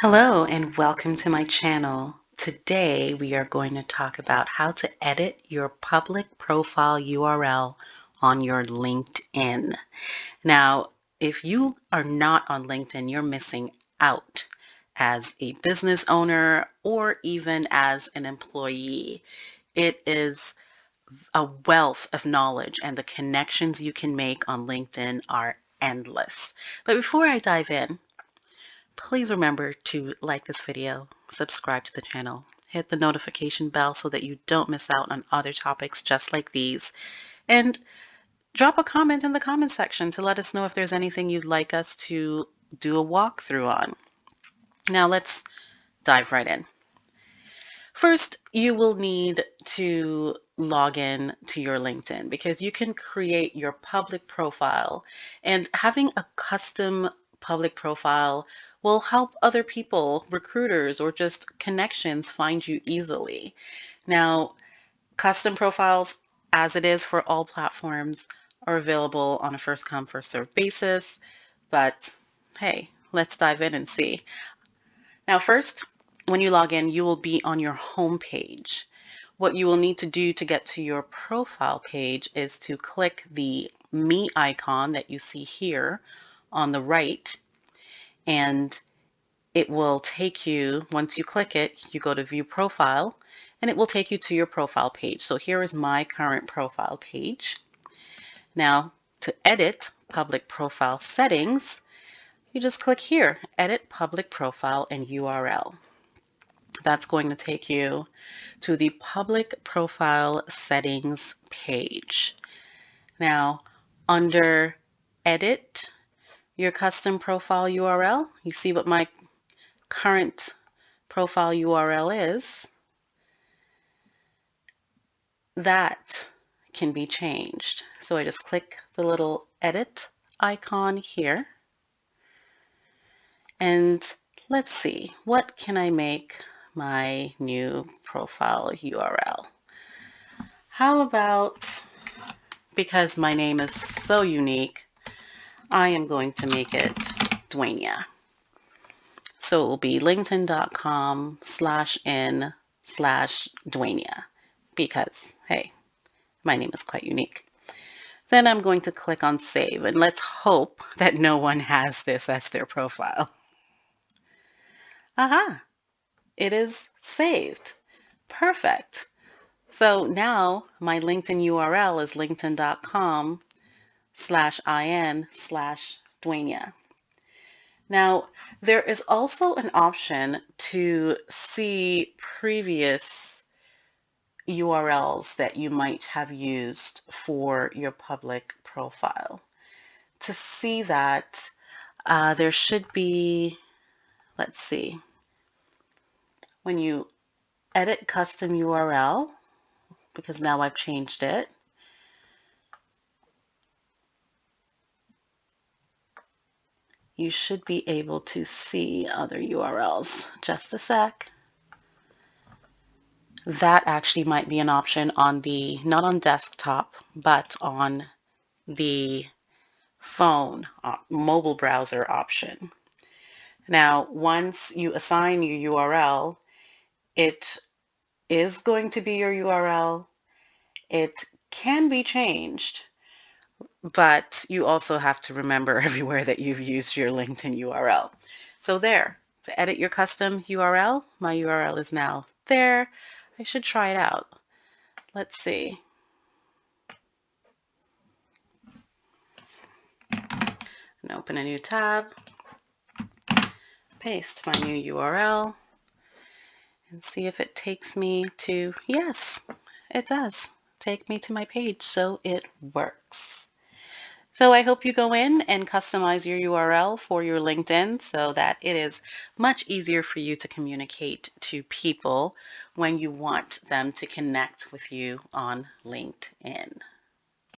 Hello and welcome to my channel. Today we are going to talk about how to edit your public profile URL on your LinkedIn. Now, if you are not on LinkedIn, you're missing out as a business owner or even as an employee. It is a wealth of knowledge and the connections you can make on LinkedIn are endless. But before I dive in, please remember to like this video, subscribe to the channel, hit the notification bell so that you don't miss out on other topics just like these, and drop a comment in the comment section to let us know if there's anything you'd like us to do a walkthrough on. Now let's dive right in. First, you will need to log in to your LinkedIn because you can create your public profile, and having a custom public profile will help other people, recruiters, or just connections find you easily. Now, custom profiles, as it is for all platforms, are available on a first come, first served basis. But hey, let's dive in and see. Now, first, when you log in, you will be on your home page. What you will need to do to get to your profile page is to click the me icon that you see here on the right, and it will take you, once you click it, you go to view profile, and it will take you to your profile page. So here is my current profile page. Now, to edit public profile settings, you just click here, edit public profile and URL. That's going to take you to the public profile settings page. Now, under edit your custom profile URL, you see what my current profile URL is. That can be changed. So I just click the little edit icon here. And let's see, what can I make my new profile URL? How about, because my name is so unique, I am going to make it Dwania. So it will be linkedin.com/in/Dwania because, hey, my name is quite unique. Then I'm going to click on save, and let's hope that no one has this as their profile. Aha, it is saved. Perfect. So now my LinkedIn URL is linkedin.com/in/Dwania. Now, there is also an option to see previous URLs that you might have used for your public profile. To see that, there should be, let's see, when you edit custom URL, because now I've changed it, you should be able to see other URLs. Just a sec. That actually might be an option on the, not on desktop, but on the phone, mobile browser option. Now, once you assign your URL, it is going to be your URL. It can be changed, but you also have to remember everywhere that you've used your LinkedIn URL. So there, to edit your custom URL, my URL is now there. I should try it out. Let's see. And open a new tab, paste my new URL, and see if it takes me to, yes, it does take me to my page, so it works. So I hope you go in and customize your URL for your LinkedIn so that it is much easier for you to communicate to people when you want them to connect with you on LinkedIn.